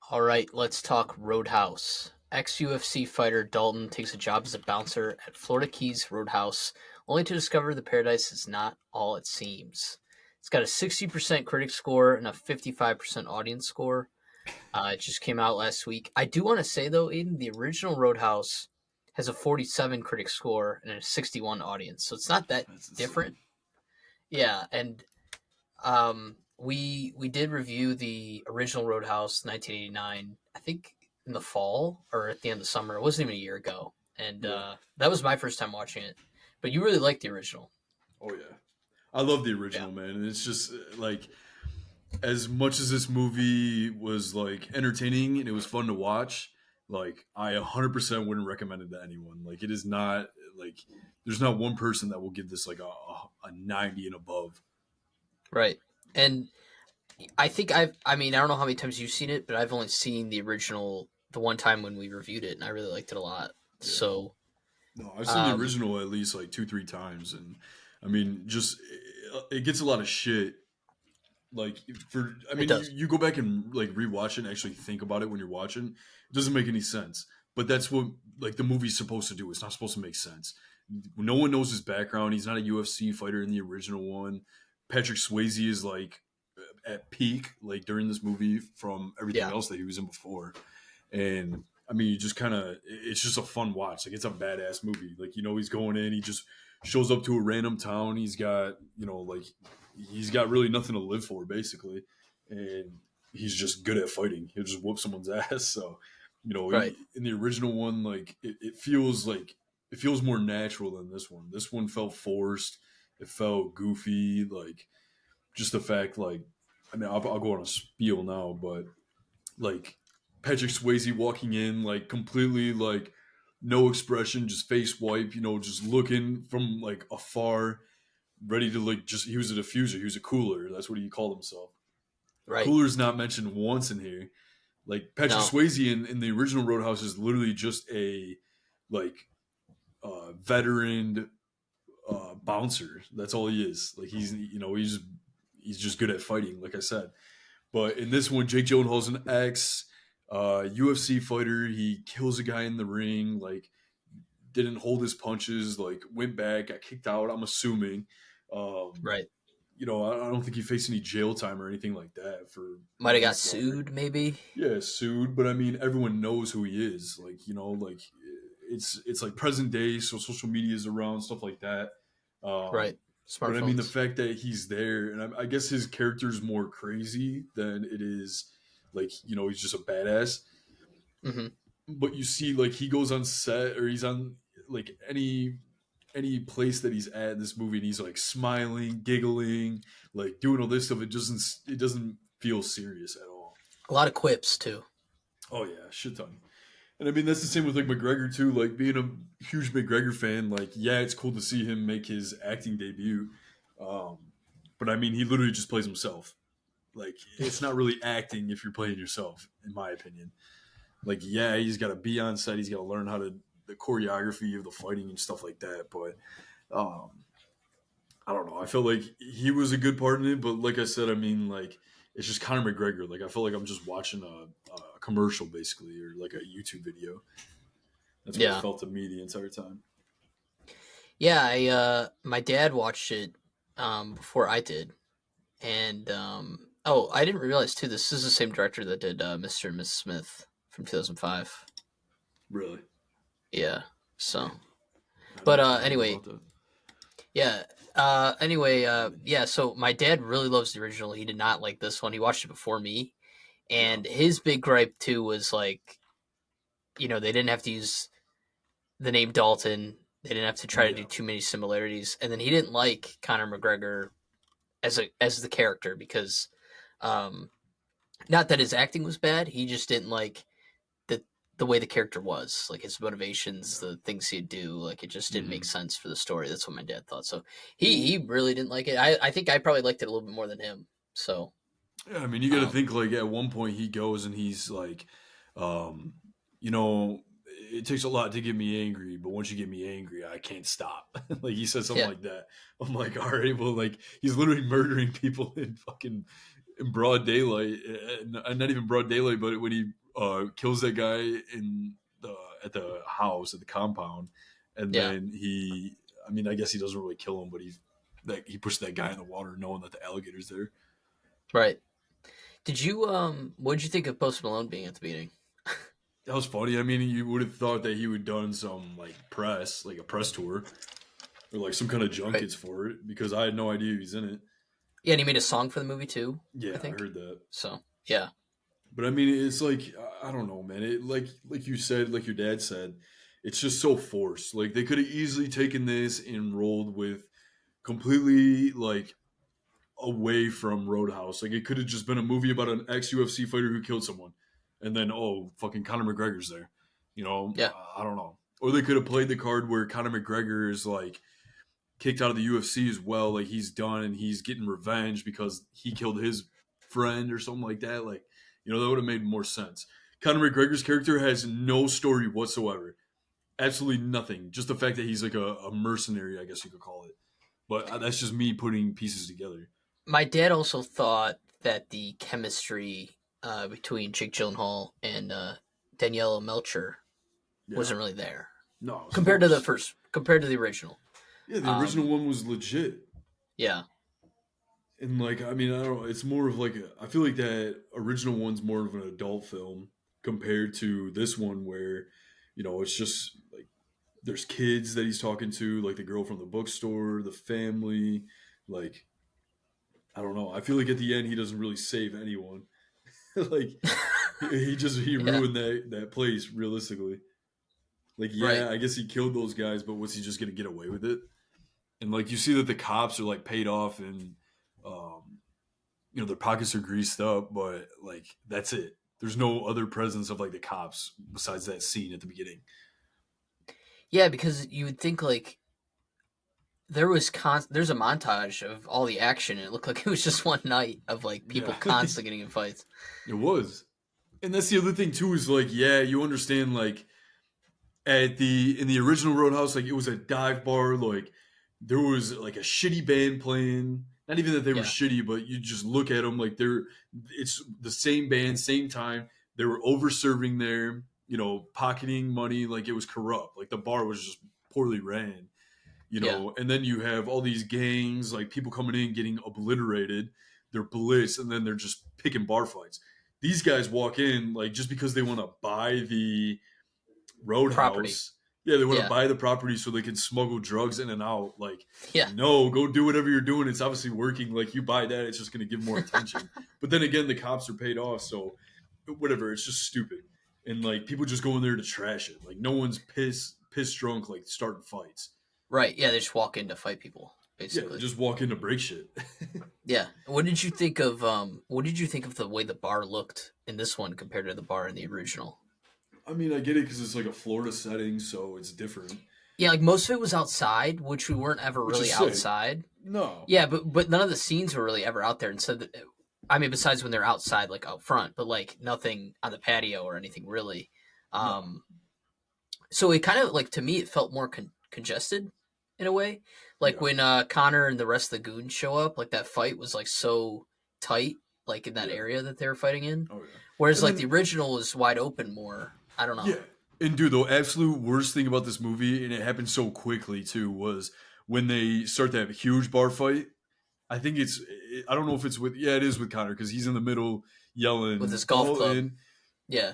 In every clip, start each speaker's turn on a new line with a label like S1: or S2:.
S1: All right, let's talk Roadhouse. Ex-UFC fighter Dalton takes a job as a bouncer at Florida Keys Roadhouse, only to discover the paradise is not all it seems. It's got a 60% critic score and a 55% audience score. It just came out last week. I do want to say, though, Aiden, the original Roadhouse has a 47 critic score and a 61 audience, so it's not that
S2: That's insane.
S1: different. Yeah, and we did review the original Roadhouse 1989. I think in the fall or at the end of summer. It wasn't even a year ago, and
S2: Yeah.
S1: that was my first time watching it. But you really liked the original.
S2: Oh yeah. I love the
S1: Yeah.
S2: original, man. And it's just like as much as this movie was like entertaining and it was fun to watch, like I 100% wouldn't recommend it to anyone. Like it is not like there's not one person that will give this like a 90 and above.
S1: Right. And I think I mean, I don't know how many times you've seen it, but I've only seen the original the one time when we reviewed it, and I really liked it a lot.
S2: Yeah.
S1: So,
S2: No, I've seen the
S1: um,
S2: original at least like 2, 3 times, and I mean, just it gets a lot of shit. Like for, I
S1: it
S2: mean, you,
S1: does.
S2: you go back and like rewatch it and actually think about it when you're watching. It doesn't make any sense. But that's what like the movie's supposed to do. It's not supposed to make sense. No one knows his background. He's not a UFC fighter in the original one. Patrick Swayze is like at peak like during this movie from everything
S1: Yeah.
S2: else that he was in before. And I mean, you just kind of it's just a fun watch. Like it's a badass movie. Like he's going in. He just shows up to a random town. He's got like he's got really nothing to live for basically, and he's just good at fighting. He'll just whoop someone's ass. So
S1: Right.
S2: in the original one, like it feels like it feels more natural than this one. This one felt forced. It felt goofy. Like just the fact like I mean I'll go on a spiel now, but like Patrick Swayze walking in like completely like no expression, just face wipe, just looking from like afar, ready to like just he was a diffuser, he was a cooler. That's what he called himself.
S1: Right.
S2: Cooler's not mentioned once in here. Like Patrick
S1: No.
S2: Swayze in the original Roadhouse is literally just a like veteran bouncer. That's all he is. Like he's just good at fighting, like I said. But in this one, Jake Gyllenhaal's an ex UFC fighter. He kills a guy in the ring. Like didn't hold his punches. Like went back, got kicked out. I'm assuming. Um,
S1: Right.
S2: I don't think he faced any jail time or anything like that for
S1: Might have got
S2: manslaughter.
S1: sued, maybe.
S2: Yeah, sued, but I mean, everyone knows who he is. Like like it's like present day, so social media is around stuff like that.
S1: Right.
S2: But I mean, the
S1: Smartphones.
S2: fact that he's there, and I guess his character is more crazy than it is like he's just a badass.
S1: Hmm.
S2: But you see, like he goes on set or he's on like any place that he's at in this movie, and he's like smiling, giggling, like doing all this stuff. It doesn't feel serious at all.
S1: A lot of quips too.
S2: Oh yeah, shit ton. And I mean that's the same with like McGregor too. Like being a huge McGregor fan, like yeah, it's cool to see him make his acting debut. Um, but I mean, he literally just plays himself. Like it's not really acting if you're playing yourself, in my opinion. Like yeah, he's got to be on set. He's got to learn how to the choreography of the fighting and stuff like that. But um, I don't know. I feel like he was a good part in it, but like I said, I mean, like it's just Conor McGregor. Like I feel like I'm just watching a commercial basically, or like a YouTube video. That's what it
S1: Yeah.
S2: felt to me the entire time.
S1: Yeah, my dad watched it before I did. And oh, I didn't realize too. This is the same director that did Mr. and Mrs. Smith from 2005.
S2: Really,
S1: Yeah. So,
S2: damn.
S1: but
S2: I didn't know
S1: anyway,
S2: about that.
S1: yeah. Yeah. So my dad really loves the original. He did not like this one. He watched it before me,
S2: Yeah,
S1: and his big gripe too was like, they didn't have to use the name Dalton. They didn't have to try to do
S2: yeah,
S1: too many similarities, and then he didn't like Conor McGregor as the character because um, not that his acting was bad. He just didn't like the way the character was, like his motivations,
S2: yeah.
S1: the things he'd do. Like it just didn't make
S2: Hmm.
S1: sense for the story. That's what my dad thought. So he really didn't like it. I think I probably liked it a little bit more than him. So
S2: Yeah, I mean, you got to
S1: um,
S2: think like at one point he goes and he's like, um, it takes a lot to get me angry, but once you get me angry, I can't stop. Like he said something
S1: yeah,
S2: like that. I'm like, all right, well, like he's literally murdering people in fucking in broad daylight, not even broad daylight, but when he kills that guy in the at the house at the compound, and
S1: Yeah,
S2: then he, I mean, I guess he doesn't really kill him, but he pushed that guy in the water, knowing that the alligator's there.
S1: right. Did you what did you think of Post Malone being at the meeting?
S2: That was funny. I mean, you would have thought that he would done some like press, like a press tour, or like some kind of
S1: Right.
S2: junkets for it, because I had no idea he was in it.
S1: Yeah, and he made a song for the movie too, I
S2: Yeah, I
S1: think.
S2: heard that.
S1: So yeah.
S2: But I mean, it's like I don't know, man. It like you said, like your dad said, it's just so forced. Like they could have easily taken this and rolled with completely like away from Roadhouse. Like it could have just been a movie about an ex-UFC fighter who killed someone, and then oh, fucking Conor McGregor's there. You know,
S1: Yeah.
S2: I don't know. Or they could have played the card where Conor McGregor is like kicked out of the UFC as well. Like he's done and he's getting revenge because he killed his friend or something like that. Like, you know, that would have made more sense. Conor McGregor's character has no story whatsoever. Absolutely nothing. Just the fact that he's like a mercenary, I guess you could call it. But that's just me putting pieces together.
S1: My dad also thought that the chemistry between Jake Gyllenhaal and Daniela Melcher
S2: Yeah.
S1: wasn't really there
S2: No, it's
S1: compared to the
S2: forced.
S1: first, compared to the original.
S2: Yeah, the original
S1: Um,
S2: one was legit.
S1: yeah,
S2: And like, I mean, I don't know. It's more of like I feel like that original one's more of an adult film compared to this one, where you know it's just like there's kids that he's talking to, like the girl from the bookstore, the family. Like, I don't know. I feel like at the end he doesn't really save anyone. Like he
S1: yeah,
S2: ruined that place realistically. Like,
S1: right.
S2: yeah, I guess he killed those guys, but was he just gonna get away with it? And like you see that the cops are like paid off and um, you know their pockets are greased up, but like that's it. There's no other presence of like the cops besides that scene at the beginning.
S1: Yeah, because you would think like there's a montage of all the action, and it looked like it was just one night of like people
S2: Yeah,
S1: constantly getting in fights.
S2: it was. And that's the other thing too is like yeah, you understand like at the in the original Roadhouse like it was a dive bar, like there was like a shitty band playing. Not even that they were
S1: Yeah,
S2: shitty, but you just look at them like they're it's the same band, same time. They were over serving there, you know, pocketing money like it was corrupt. Like the bar was just poorly ran, you
S1: yeah,
S2: know. And then you have all these gangs, like people coming in getting obliterated. They're blitzed, and then they're just picking bar fights. These guys walk in like just because they want to buy the
S1: property.
S2: Roadhouse. Yeah, they want to
S1: Yeah,
S2: buy the property so they can smuggle drugs in and out. Like,
S1: yeah,
S2: no, go do whatever you're doing. It's obviously working. Like, you buy that, it's just going to give more attention. But then again, the cops are paid off, so whatever. It's just stupid, and like people just go in there to trash it. Like, no one's piss drunk, like starting fights.
S1: right. Yeah, they just walk in to fight people,
S2: Yeah, they
S1: basically.
S2: just walk in to break shit.
S1: Yeah. What did you think of the way the bar looked in this one compared to the bar in the original?
S2: I mean, I get it because it's like a Florida setting, so it's different,
S1: Yeah, like most of it was outside, which we weren't ever
S2: which
S1: really
S2: is sick.
S1: outside.
S2: No,
S1: Yeah, but none of the scenes were really ever out there. And so, I mean, besides when they're outside, like out front, but like nothing on the patio or anything really.
S2: no,
S1: Um, so it kind of like to me, it felt more congested in a way. Like
S2: yeah,
S1: when Connor and the rest of the goons show up, like that fight was like so tight, like in that
S2: yeah,
S1: area that they were fighting in.
S2: oh yeah.
S1: Whereas
S2: And
S1: like the
S2: then
S1: original was wide open more. I don't know.
S2: yeah. And dude, the absolute worst thing about this movie, and it happened so quickly too, was when they start that huge bar fight. I think I don't know if it's with, yeah, it is with Connor because he's in the middle
S1: With
S2: yelling,
S1: this golf club.
S2: Dalton,
S1: Yeah.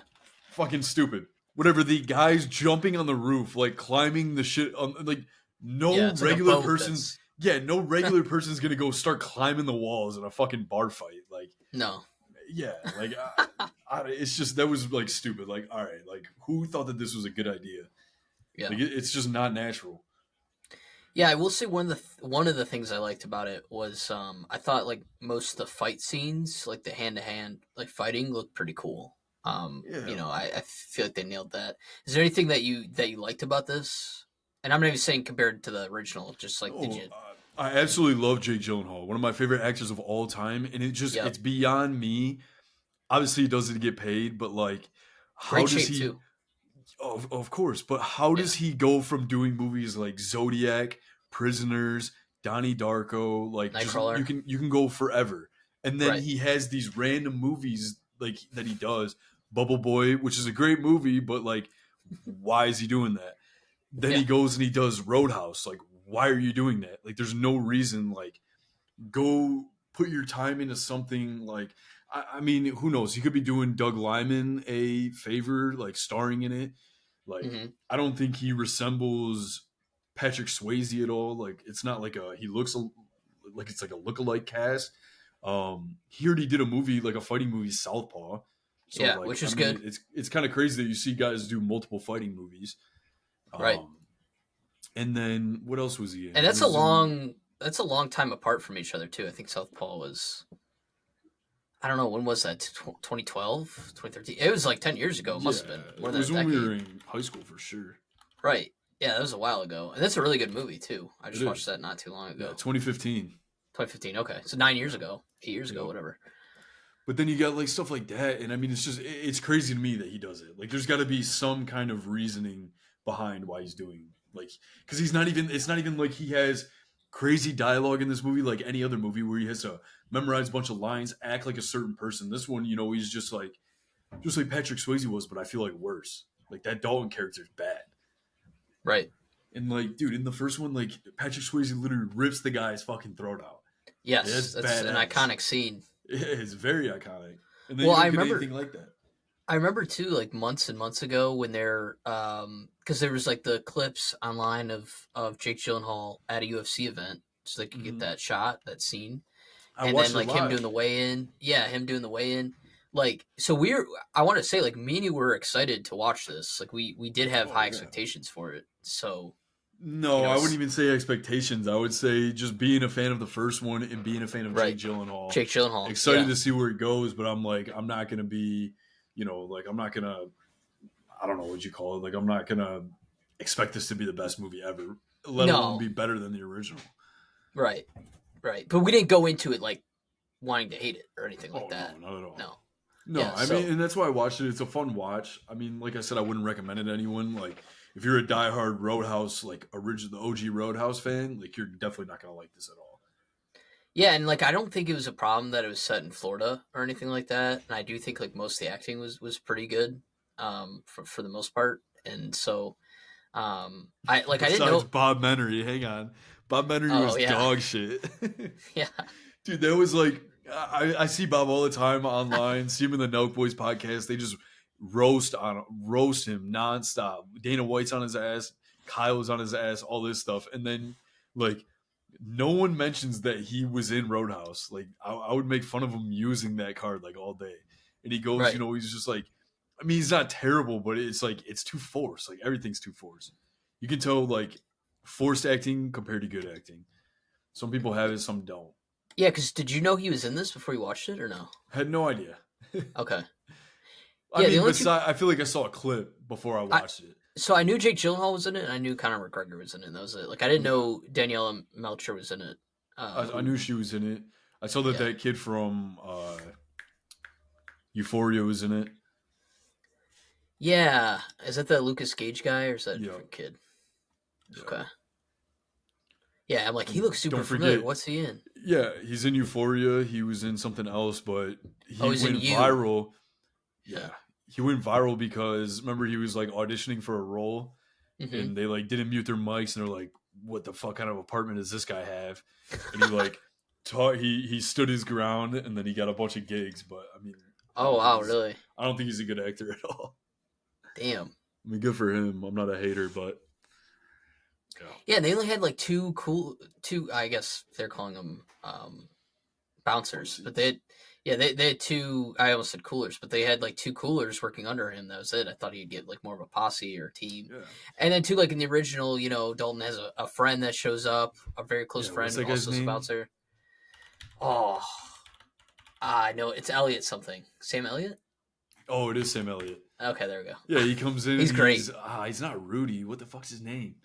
S2: fucking stupid. Whatever, the guy's jumping on the roof, like climbing the shit, like
S1: Yeah,
S2: no
S1: it's like a
S2: regular
S1: boat
S2: person,
S1: that's
S2: yeah, no regular person's gonna go start climbing the walls in a fucking bar fight. Like,
S1: no.
S2: yeah, like it's just that was like stupid. Like, all right, like who thought that this was a good idea?
S1: Yeah.
S2: Like, it's just not natural.
S1: Yeah, I will say one of the things I liked about it was I thought like most of the fight scenes, like the hand to hand like fighting, looked pretty cool.
S2: Yeah.
S1: I feel like they nailed that. Is there anything that you liked about this? And I'm not even saying compared to the original, just like did
S2: No,
S1: you?
S2: I absolutely love Jake Gyllenhaal, one of my favorite actors of all time, and
S1: Yep,
S2: it's beyond me. Obviously, he doesn't get paid, but like, how
S1: great
S2: does
S1: shape
S2: he?
S1: too.
S2: Of course, but how
S1: Yeah,
S2: does he go from doing movies like Zodiac, Prisoners, Donnie Darko, like just
S1: Nightcrawler.
S2: you can go forever, And then he has these random movies like that he does. Bubble Boy, which is a great movie, but like, why is he doing that? Then he goes and he does Roadhouse. Like, why are you doing that? Like, there's no reason. Like, go put your time into something like, I mean, who knows? He could be doing Doug Liman a favor, like starring in it. Like, I don't think he resembles Patrick Swayze at all. Like, it's not like he looks like it's like a lookalike cast. He already did a movie, like a fighting movie, Southpaw. So,
S1: yeah,
S2: like,
S1: which is
S2: mean,
S1: good.
S2: It's kind of crazy that you see guys do multiple fighting movies.
S1: Right.
S2: And then what else was he in?
S1: And that's a long time apart from each other too. I think Southpaw was, I don't know, when was that? 2012, 2013? It was like 10 years ago. It must have been more than a decade.
S2: It was when we were in high school for sure.
S1: Right. Yeah, that was a while ago. And that's a really good movie too. I just watched that not too long ago.
S2: Yeah, 2015.
S1: 2015, okay. So 9 years ago, 8 years ago, whatever.
S2: But then you got like stuff like that, and I mean, it's crazy to me that he does it. Like, there's got to be some kind of reasoning behind why he's doing, like, because it's not even like he has crazy dialogue in this movie like any other movie where he has to memorize a bunch of lines, act like a certain person. This one, he's just like Patrick Swayze was, but I feel like worse. Like, that Dalton character is bad,
S1: right?
S2: And like, dude, in the first one, like, Patrick Swayze literally rips the guy's fucking throat out.
S1: Yes, that's an iconic scene.
S2: It's very iconic. And then
S1: I remember
S2: anything like that.
S1: I remember too, like months and months ago when they're because there was like the clips online of Jake Gyllenhaal at a UFC event, so they could get that scene, and then like him doing the weigh-in. Yeah, him doing the weigh-in. Like, so I want to say, like, me and you were excited to watch this. Like, we did have high expectations for it. So.
S2: No, I wouldn't even say expectations. I would say just being a fan of the first one and being a fan of Jake Gyllenhaal.
S1: Jake Gyllenhaal.
S2: Excited to see where it goes, but I'm like, I'm not going to be, like, I'm not going to, I don't know what you call it. Like, I'm not going to expect this to be the best movie ever, let alone be better than the original.
S1: Right, right. But we didn't go into it, like, wanting to hate it or anything like that.
S2: No, not at all.
S1: No.
S2: No, I mean, and that's why I watched it. It's a fun watch. I mean, like I said, I wouldn't recommend it to anyone. Like, if you're a diehard Roadhouse, like the OG Roadhouse fan, like, you're definitely not gonna like this at all.
S1: Yeah, and like, I don't think it was a problem that it was set in Florida or anything like that. And I do think like most of the acting was pretty good, for the most part. And so, I didn't know
S2: Bob Menery. Hang on, Bob Menery was dog shit.
S1: Yeah,
S2: dude, that was like. I see Bob all the time online. See him in the Nelk Boys podcast. They just roast him nonstop. Dana White's on his ass. Kyle's on his ass. All this stuff, and then like no one mentions that he was in Roadhouse. Like, I would make fun of him using that card like all day. And he goes, he's just like, I mean, he's not terrible, but it's like it's too forced. Like, everything's too forced. You can tell like forced acting compared to good acting. Some people have it, some don't.
S1: Yeah, because did you know he was in this before you watched it or no?
S2: Had no idea.
S1: Okay.
S2: I mean, I feel like I saw a clip before I watched it.
S1: So I knew Jake Gyllenhaal was in it, and I knew Conor McGregor was in it. And that was it. Like, I didn't know Daniela Melcher was in it.
S2: I knew she was in it. I saw that kid from Euphoria was in it.
S1: Yeah. Is that the Lucas Gage guy, or is that a different kid? Yeah. Okay. Yeah, I'm like, he looks super familiar. What's he in?
S2: Yeah, he's in Euphoria. He was in something else, but he went viral. Yeah, he went viral because, remember, he was like auditioning for a role, and they like didn't mute their mics, and they're like, "What the fuck kind of apartment does this guy have?" And he like he stood his ground, and then he got a bunch of gigs. But I mean,
S1: oh wow, really?
S2: I don't think he's a good actor at all.
S1: Damn.
S2: I mean, good for him. I'm not a hater, but.
S1: Yeah, they only had like two, I guess they're calling them bouncers, but they had two, I almost said coolers, but they had like two coolers working under him. That was it. I thought he'd get like more of a posse or team. Yeah. And then too, like in the original, Dalton has a friend that shows up, a very close friend, also a bouncer. Oh, I know, it's Elliot something. Sam Elliott?
S2: Oh, it is Sam Elliott.
S1: Okay, there we go.
S2: Yeah, he comes in.
S1: He's great.
S2: He's not Rudy. What the fuck's his name?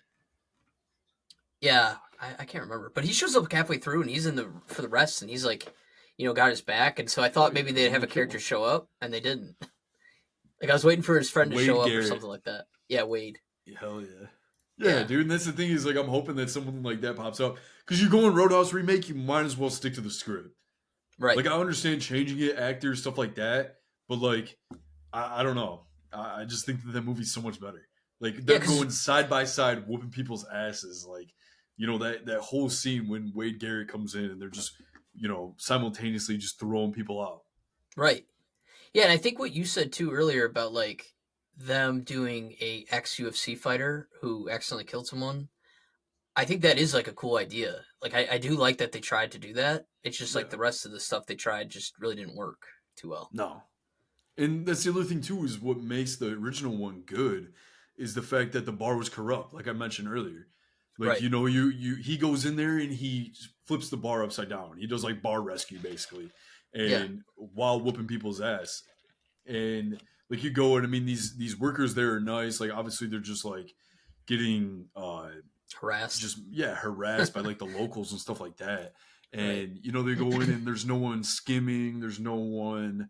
S1: Yeah, I can't remember, but he shows up halfway through and he's for the rest, and he's like, got his back, and so I thought maybe they'd have a character show up, and they didn't. Like, I was waiting for his friend to show up or something like that. Yeah, Wade.
S2: Hell yeah. Yeah, dude, and that's the thing is, like, I'm hoping that someone like that pops up, because you go in Roadhouse remake, you might as well stick to the script.
S1: Right.
S2: Like I understand changing it, actors, stuff like that, but like I don't know. I just think that movie's so much better. Like
S1: Yeah,
S2: them
S1: because
S2: going side by side, whooping people's asses. Like that whole scene when Wade Garrett comes in and they're just simultaneously just throwing people out.
S1: right. Yeah, and I think what you said too earlier about like them doing a ex UFC fighter who accidentally killed someone. I think that is like a cool idea. Like I do like that they tried to do that. It's just like
S2: Yeah,
S1: the rest of the stuff they tried just really didn't work too well.
S2: no, and that's the other thing too is what makes the original one good is the fact that the bar was corrupt, like I mentioned earlier. Like
S1: Right.
S2: you he goes in there and he flips the bar upside down. He does like bar rescue basically,
S1: Yeah.
S2: and while whooping people's ass. And like you go and I mean these workers there are nice. Like obviously they're just like getting
S1: Harassed.
S2: just yeah harassed by like the locals and stuff like that.
S1: Right.
S2: And they go in and there's no one skimming. There's no one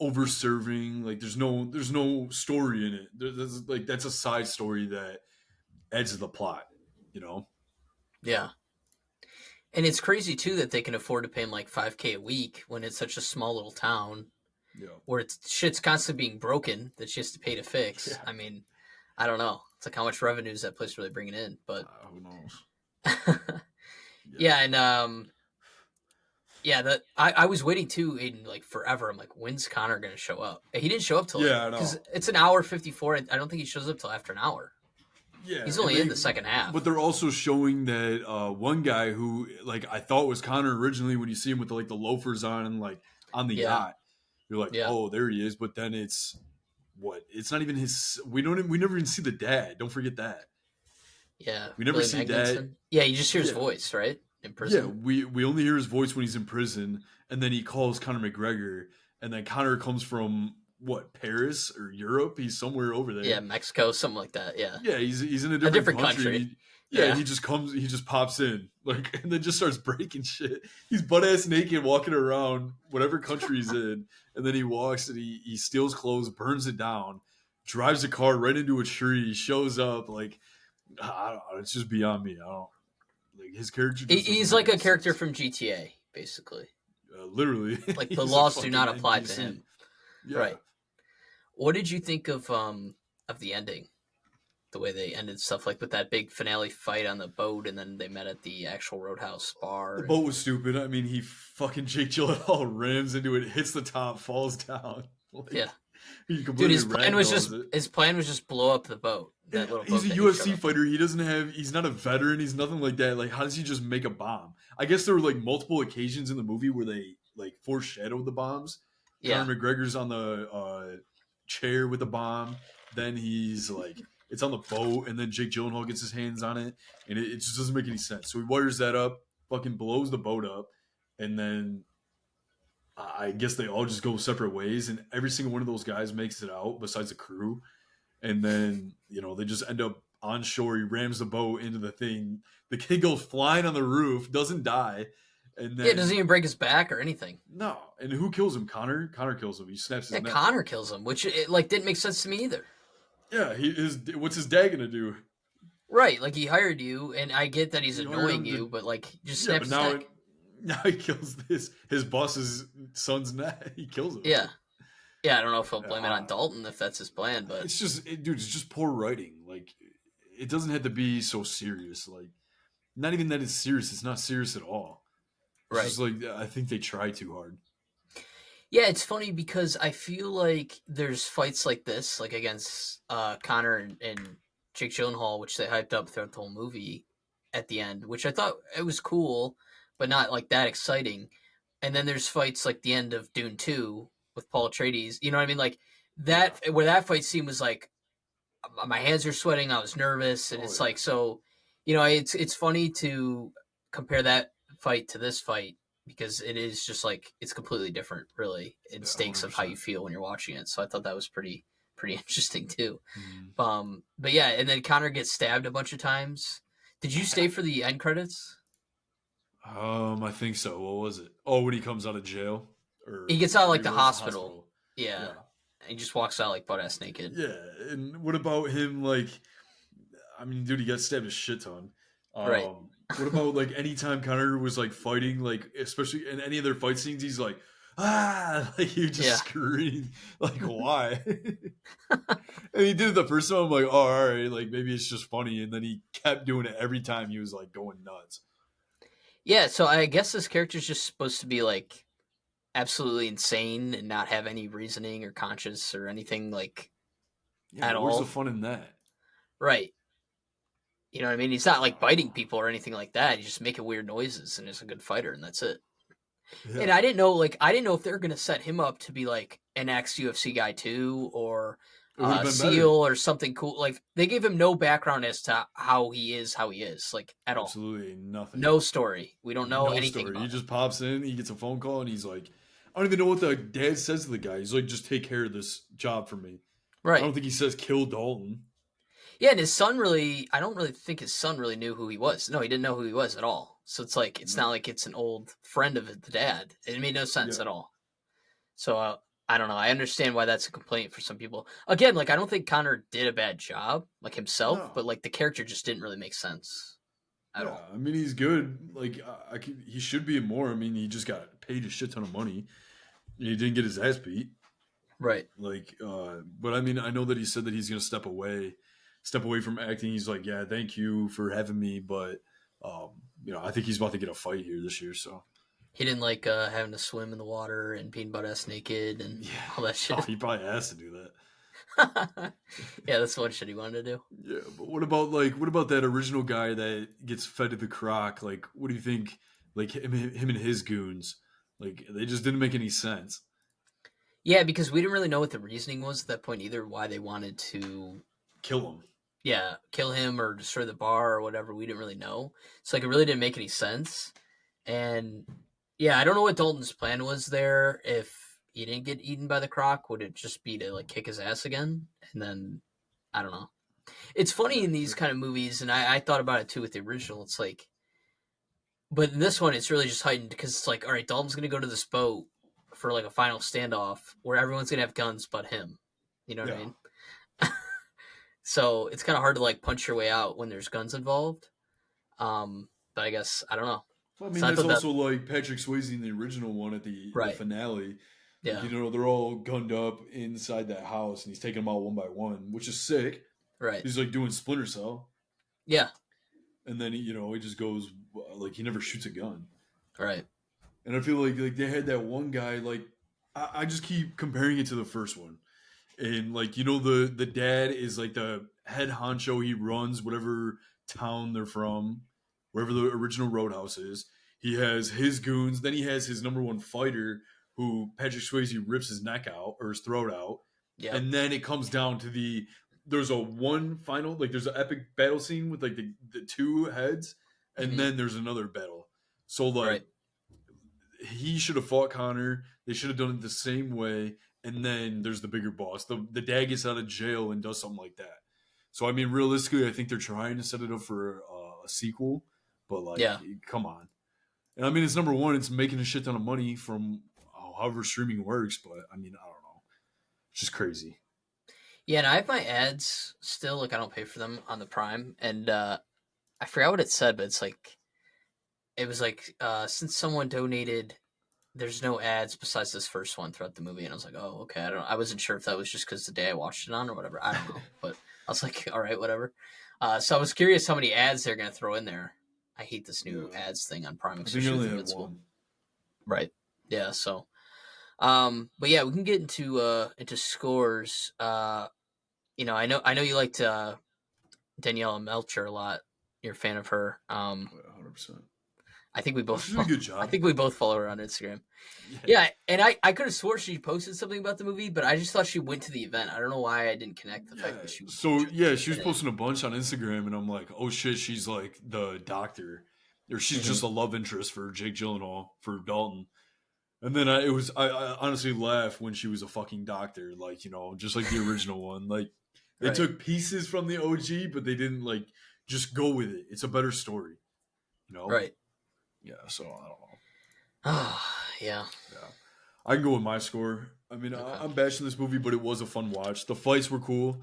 S2: over serving. Like there's no story in it. That's a side story that adds to the plot. You know.
S1: Yeah. And it's crazy too that they can afford to pay him like 5K a week when it's such a small little town
S2: Yeah.
S1: where it's shit's constantly being broken that she has to pay to fix.
S2: Yeah.
S1: I mean, I don't know. It's like how much revenue is that place really bringing in? But
S2: Who knows?
S1: yeah,
S2: Yeah.
S1: and yeah, that I was waiting too in like forever. I'm like, when's Connor gonna show up? He didn't show up till like
S2: Yeah. I
S1: because
S2: know.
S1: it's an hour 54. I don't think he shows up till after an hour.
S2: Yeah,
S1: He's
S2: and
S1: only in the second
S2: but
S1: half.
S2: they're also showing that one guy who like I thought was Connor originally when you see him with the loafers on and like on the
S1: Yeah,
S2: yacht, you're like,
S1: yeah,
S2: oh, there he is. But then it's what? It's not even his. We never even see the dad. Don't forget that.
S1: yeah.
S2: We never
S1: Billy
S2: see dad.
S1: Magnuson. Yeah, you just hear his
S2: Yeah,
S1: voice, right? In
S2: yeah.
S1: prison.
S2: We only hear his voice when he's in prison, and then he calls Conor McGregor, and then Conor comes from what Paris or Europe? He's somewhere over
S1: Yeah,
S2: there.
S1: Mexico, something like that. Yeah,
S2: Yeah, he's in a
S1: a
S2: different
S1: different
S2: country, and
S1: country.
S2: and
S1: Yeah,
S2: he just pops in and then just starts breaking shit. He's butt ass naked, walking around whatever country he's in, and then he walks and he steals clothes, burns it down, drives a car right into a tree, shows up I don't know, it's just beyond me. I don't like his character just doesn't
S1: he's
S2: make
S1: like
S2: any
S1: a character
S2: sense.
S1: from GTA, basically.
S2: Literally,
S1: Like the
S2: he's a
S1: laws do
S2: fucking
S1: not apply to
S2: NPC.
S1: him.
S2: Yeah,
S1: Right. What did you think of the ending? The way they ended stuff like with that big finale fight on the boat, and then they met at the actual Roadhouse
S2: the
S1: bar. And
S2: boat was stupid. I mean, he fucking Jake Gyllenhaal rams into it, hits the top, falls down.
S1: yeah,
S2: Like he
S1: dude,
S2: completely ragdolls it.
S1: his plan was just blow up the boat, that little
S2: He's
S1: boat
S2: a
S1: that he showed
S2: UFC
S1: up in.
S2: fighter. He's not a veteran. He's nothing like that. Like, how does he just make a bomb? I guess there were like multiple occasions in the movie where they like foreshadowed the bombs.
S1: Yeah,
S2: Conor McGregor's on the chair with the bomb. Then he's like, it's on the boat, and then Jake Gyllenhaal gets his hands on it, and it just doesn't make any sense. So he wires that up, fucking blows the boat up, and then I guess they all just go separate ways, and every single one of those guys makes it out besides the crew. And then they just end up on shore. He rams the boat into the thing. The kid goes flying on the roof, doesn't die, and
S1: yeah, doesn't
S2: then
S1: even break his back or anything.
S2: no. And who kills him? Connor kills him. He snaps
S1: Yeah,
S2: his neck.
S1: Connor kills him, which like didn't make sense to me either.
S2: Yeah, what's his dad gonna do?
S1: Right, like he hired you, and I get that he's
S2: You hire
S1: annoying
S2: him
S1: you,
S2: to
S1: but like just
S2: yeah,
S1: snaps
S2: but
S1: his neck.
S2: now he kills his boss's son's neck. He kills him.
S1: Yeah, yeah. I don't know if he'll blame it on
S2: Uh,
S1: Dalton if that's his plan, but
S2: dude, it's just poor writing. Like, it doesn't have to be so serious. Like, not even that it's serious. It's not serious at all. It's
S1: right.
S2: just like I think they try too hard.
S1: Yeah, it's funny because I feel like there's fights like this, like against Connor and Jake Gyllenhaal, which they hyped up throughout the whole movie at the end, which I thought it was cool, but not like that exciting. And then there's fights like the end of Dune 2 with Paul Atreides. You know what I mean? Like
S2: Yeah.
S1: that, where that fight scene was like, my hands are sweating, I was nervous, and
S2: Oh
S1: it's
S2: yeah.
S1: like, so, it's funny to compare that fight to this fight because it is just like it's completely different, really, in
S2: Yeah.
S1: stakes
S2: Hundred
S1: of how you
S2: percent.
S1: feel when you're watching it. So I thought that was pretty interesting too.
S2: Mm.
S1: But yeah, and then Connor gets stabbed a bunch of times. Did you stay for the end credits?
S2: I think so. What was it? Oh, when he comes out of jail,
S1: He
S2: or
S1: gets out of like
S2: he
S1: the
S2: was
S1: hospital.
S2: hospital.
S1: Yeah,
S2: Yeah.
S1: and he just walks out like butt ass naked.
S2: Yeah. And what about him? Like, I mean, dude, he got stabbed a shit ton.
S1: Right.
S2: What about like anytime Connor was like fighting, like especially in any of their fight scenes, he's like, ah, like he just
S1: Yeah.
S2: screaming, like why? And he did it the first time. I'm like, oh, all right, like maybe it's just funny. And then he kept doing it every time. He was like going nuts.
S1: Yeah, so I guess this character's just supposed to be like absolutely insane and not have any reasoning or conscience or anything like
S2: Yeah,
S1: at
S2: but where's the
S1: all.
S2: fun in that?
S1: Right. You know what I mean? He's not like biting
S2: Uh,
S1: people or anything like that. He's just making weird noises and is a good fighter and that's it. And
S2: yeah,
S1: I didn't know if they were gonna set him up to be like an ex-UFC guy too, or
S2: it would have
S1: a
S2: been
S1: SEAL
S2: better.
S1: or something cool. Like they gave him no background as to how he is, like at all.
S2: Absolutely nothing.
S1: No story. We don't know
S2: No
S1: anything
S2: story. He
S1: about him.
S2: just pops in, he gets a phone call, and he's like, I don't even know what the dad says to the guy. He's like, just take care of this job for me. I
S1: Right.
S2: don't think he says kill Dalton.
S1: Yeah, and his son really, I don't really think his son really knew who he was. No, he didn't know who he was at all. So it's like, it's not
S2: No.
S1: like it's an old friend of the dad. It made no sense
S2: Yeah.
S1: at all. So I don't know. I understand why that's a complaint for some people. Again, like I don't think Connor did a bad job, like himself, but
S2: No.
S1: like the character just didn't really make sense at
S2: Yeah.
S1: all.
S2: I mean, he's good. Like, he should be more. I mean, he just got paid a shit ton of money. He didn't get his ass beat.
S1: Right.
S2: Like, but I mean, I know that he said that he's going to step away from acting. He's like, yeah, thank you for having me, but I think he's about to get a fight here this year. So
S1: He didn't like having to swim in the water and being butt ass naked and
S2: yeah,
S1: all that
S2: oh,
S1: shit.
S2: he probably has to do that.
S1: Yeah, that's the one shit he wanted to do.
S2: Yeah, but what about that original guy that gets fed to the croc? Like, what do you think? Like him and his goons, like they just didn't make any sense.
S1: Yeah, because we didn't really know what the reasoning was at that point either, why they wanted to,
S2: Kill him.
S1: yeah, kill him or destroy the bar or whatever. We didn't really know. So like it really didn't make any sense. And yeah, I don't know what Dalton's plan was there. If he didn't get eaten by the croc, would it just be to like kick his ass again? And then I don't know. It's funny
S2: Yeah,
S1: in these kind of movies, and I thought about it too with the original. It's like, but in this one, it's really just heightened because it's like, all right, Dalton's gonna go to this boat for like a final standoff where everyone's gonna have guns but him. You know what I
S2: yeah.
S1: mean? So it's kind of hard to like punch your way out when there's guns involved. But I guess I don't know.
S2: Well, I mean,
S1: So I
S2: that's
S1: thought that
S2: also like Patrick Swayze in the original one at the
S1: right,
S2: finale. Like
S1: yeah,
S2: they're all gunned up inside that house, and he's taking them out one by one, which is sick.
S1: right,
S2: He's like doing Splinter Cell,
S1: yeah,
S2: and then he just goes like he never shoots a gun.
S1: right,
S2: And I feel like they had that one guy like I just keep comparing it to the first one, and like the dad is like the head honcho. He runs whatever town they're from, wherever the original Roadhouse is. He has his goons. Then he has his number one fighter, who Patrick Swayze rips his neck out or his throat out,
S1: yep,
S2: and then it comes down to there's a one final there's an epic battle scene with like the two heads, and
S1: hmm
S2: then there's another battle. So like
S1: right,
S2: he should have fought Connor. They should have done it the same way. And then there's the bigger boss. The dad gets out of jail and does something like that. So I mean, realistically, I think they're trying to set it up for a sequel. But like,
S1: yeah,
S2: come on. And I mean, it's number one. It's making a shit ton of money from however streaming works. But I mean, I don't know. It's just crazy.
S1: yeah. And I have my ads still. Like I don't pay for them on the Prime, and I forgot what it said, but it's like it was like since someone donated, there's no ads besides this first one throughout the movie, and I was like, oh, okay. I wasn't sure if that was just because the day I watched it on or whatever. I don't know, but I was like, all right, whatever. So I was curious how many ads they're gonna throw in there. I hate this new
S2: Yeah.
S1: ads thing on Prime,
S2: I think I
S1: especially
S2: only
S1: with
S2: had
S1: Invincible.
S2: one.
S1: Right. Yeah. So, but yeah, we can get into scores. I know you liked Daniela Melcher a lot. You're a fan of her.
S2: 100%.
S1: I think we
S2: Oh,
S1: both
S2: she did a good
S1: I
S2: job.
S1: think we both follow her on Instagram.
S2: Yeah.
S1: Yeah, and I could have swore she posted something about the movie, but I just thought she went to the event. I don't know why I didn't connect the fact
S2: Yeah.
S1: that she
S2: So yeah, she was
S1: in it.
S2: posting a bunch on Instagram, and I'm like, oh shit, she's like the doctor, or she's
S1: Mhm.
S2: just a love interest for Jake Gyllenhaal for Dalton. And then I honestly laughed when she was a fucking doctor, like just like the original one. Like they
S1: Right.
S2: took pieces from the OG, but they didn't like just go with it. It's a better story, you know.
S1: Right.
S2: Yeah. So I don't know.
S1: Ah, yeah.
S2: Yeah. I can go with my score. I mean,
S1: Okay.
S2: I'm bashing this movie, but it was a fun watch. The fights were cool.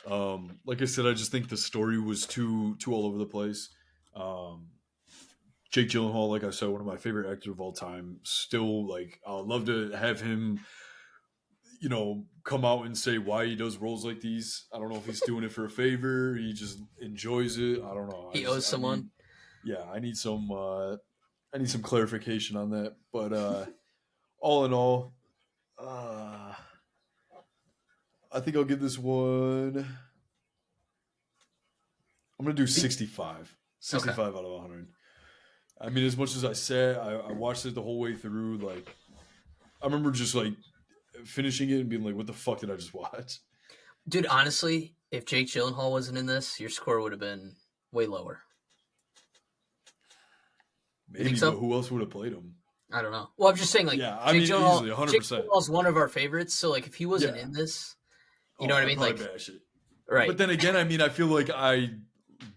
S2: Like I said, I just think the story was too all over the place. Um, Jake Gyllenhaal, like I said, one of my favorite actors of all time. Still, like, I'd love to have him, come out and say why he does roles like these. I don't know if he's doing it for a favor. He just enjoys it. I don't know.
S1: He owes
S2: I
S1: someone.
S2: need, yeah, I need some clarification on that. But all in all, I think I'll give this one. I'm gonna do 65.
S1: Okay.
S2: 65 out of 100. I mean, as much as I said, I watched it the whole way through. Like, I remember just like finishing it and being like, "What the fuck did I just watch?"
S1: Dude, honestly, if Jake Gyllenhaal wasn't in this, your score would have been way lower. You
S2: Maybe,
S1: think
S2: but
S1: so?
S2: who else would have played him?
S1: I don't know. Well, I'm just saying, like,
S2: Yeah, I mean, easily,
S1: Jake
S2: 100%.
S1: Gyllenhaal's one of our favorites. So, like, if he wasn't
S2: Yeah.
S1: in this, you
S2: Oh,
S1: know what I
S2: I'd
S1: mean?
S2: probably
S1: Like,
S2: bash it.
S1: right.
S2: But then again, I mean, I feel like I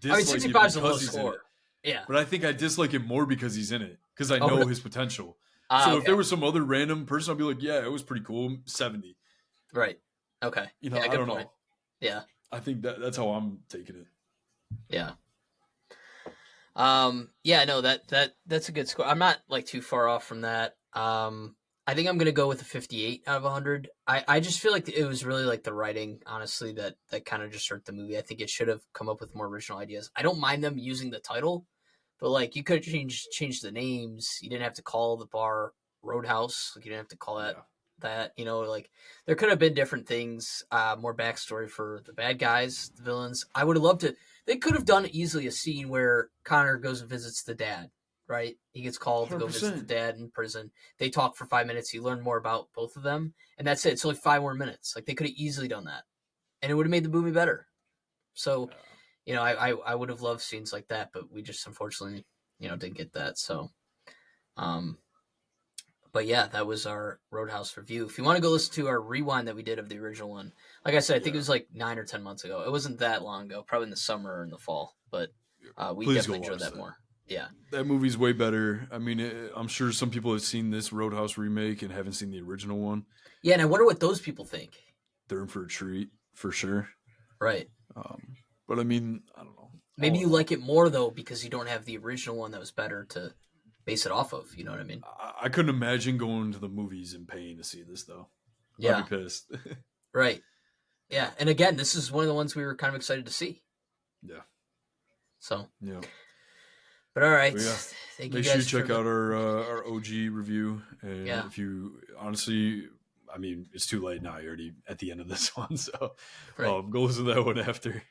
S2: dislike it
S1: 65 is a low
S2: because he's in it.
S1: score. Yeah.
S2: But I think I dislike it more because he's in it. Because I know
S1: really?
S2: his potential.
S1: Ah,
S2: So if
S1: okay.
S2: there was some other random person, I'd be like, yeah, it was pretty cool. 70.
S1: Right. Okay. Yeah,
S2: I
S1: good
S2: don't
S1: point.
S2: know.
S1: Yeah.
S2: I think that's how I'm taking it.
S1: Yeah. Yeah, no, that's a good score. I'm not like too far off from that. I think I'm gonna go with a 58 out of 100. I just feel like it was really like the writing, honestly, that kind of just hurt the movie. I think it should have come up with more original ideas. I don't mind them using the title, but like you could change the names. You didn't have to call the bar Roadhouse. Like you didn't have to call that
S2: Yeah.
S1: like there could have been different things, more backstory for the bad guys, the villains. I would have loved to. They could have done easily a scene where Connor goes and visits the dad. Right, he gets called to go visit the
S2: 100%.
S1: dad in prison. They talk for 5 minutes. You learn more about both of them, and that's it. It's only 5 more minutes. Like they could have easily done that, and it would have made the movie better. So,
S2: Yeah.
S1: I would have loved scenes like that, but we just unfortunately, didn't get that. So, but yeah, that was our Roadhouse review. If you want to go listen to our rewind that we did of the original one, like I said, I think it
S2: Yeah.
S1: was like 9 or 10 months ago. It wasn't that long ago, probably in the summer or in the fall, but we
S2: Please go
S1: definitely enjoyed
S2: watch
S1: that
S2: that.
S1: more. Yeah.
S2: That movie's way better. I mean, I'm sure some people have seen this Roadhouse remake and haven't seen the original one.
S1: Yeah, and I wonder what those people think.
S2: They're in for a treat for sure.
S1: Right.
S2: But I mean, I don't know.
S1: Maybe
S2: All
S1: you
S2: in all,
S1: like it more though because you don't have the original one that was better to base it off of. You know what I mean?
S2: I couldn't imagine going to the movies and paying to see this though.
S1: Yeah.
S2: I'd be pissed.
S1: Right. Yeah. And again, this is one of the ones we were kind of excited to see.
S2: Yeah.
S1: So.
S2: Yeah.
S1: But all right.
S2: But yeah.
S1: Thank you
S2: Make
S1: guys
S2: sure you check out our OG review. And
S1: Yeah.
S2: if you honestly, I mean, it's too late now. You're already at the end of this one. So
S1: Right.
S2: go listen to that one after.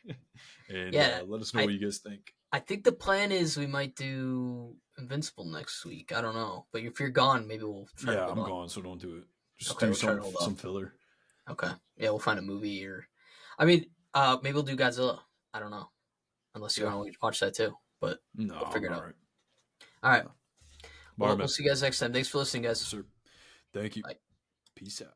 S2: And let us know what you guys think.
S1: I think the plan is we might do Invincible next week. I don't know. But if you're gone, maybe we'll try to
S2: Yeah,
S1: hold
S2: I'm
S1: on.
S2: gone, so don't do it. Just
S1: Okay,
S2: do
S1: we'll try to hold
S2: some
S1: off.
S2: filler.
S1: Okay. Yeah, we'll find a movie or I mean, maybe we'll do Godzilla. I don't know. Unless you want to watch that too. But
S2: No,
S1: we'll figure it out.
S2: all right.
S1: All right.
S2: Bye,
S1: Well,
S2: man.
S1: we'll see you guys next time. Thanks for listening, guys.
S2: Sir. Thank you.
S1: Bye.
S2: Peace out.